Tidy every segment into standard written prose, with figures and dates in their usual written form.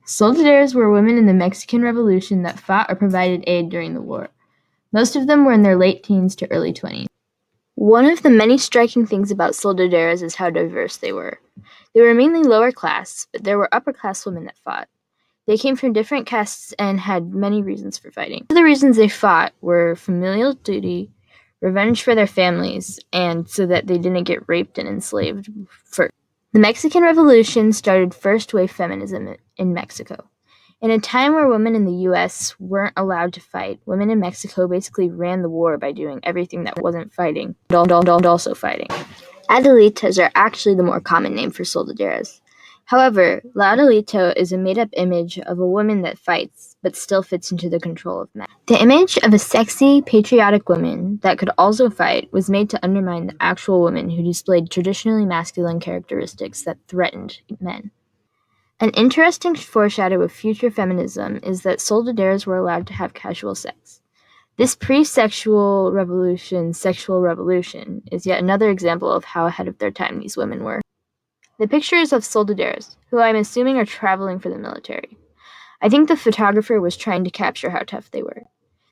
Soldaderas were women in the Mexican Revolution that fought or provided aid during the war. Most of them were in their late teens to early 20s. One of the many striking things about soldaderas is how diverse they were. They were mainly lower class, but there were upper class women that fought. They came from different castes and had many reasons for fighting. The reasons they fought were familial duty, revenge for their families, and so that they didn't get raped and enslaved first. The Mexican Revolution started first-wave feminism in Mexico. In a time where women in the U.S. weren't allowed to fight, women in Mexico basically ran the war by doing everything that wasn't fighting, and also fighting. Adelitas are actually the more common name for soldaderas. However, La Adelito is a made-up image of a woman that fights, but still fits into the control of men. The image of a sexy, patriotic woman that could also fight was made to undermine the actual woman who displayed traditionally masculine characteristics that threatened men. An interesting foreshadow of future feminism is that soldaderas were allowed to have casual sex. This pre-sexual revolution, sexual revolution, is yet another example of how ahead of their time these women were. The pictures of soldaderas, who I'm assuming are traveling for the military. I think the photographer was trying to capture how tough they were.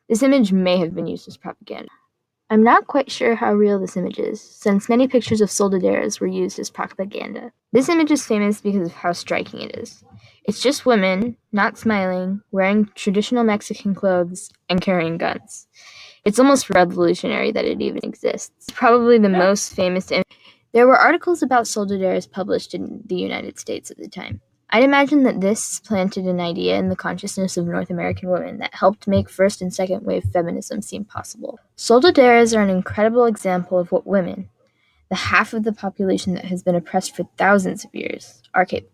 This image may have been used as propaganda. I'm not quite sure how real this image is, since many pictures of soldaderas were used as propaganda. This image is famous because of how striking it is. It's just women, not smiling, wearing traditional Mexican clothes, and carrying guns. It's almost revolutionary that it even exists. It's probably the most famous image. There were articles about soldaderas published in the United States at the time. I'd imagine that this planted an idea in the consciousness of North American women that helped make first and second wave feminism seem possible. Soldaderas are an incredible example of what women, the half of the population that has been oppressed for thousands of years, are capable.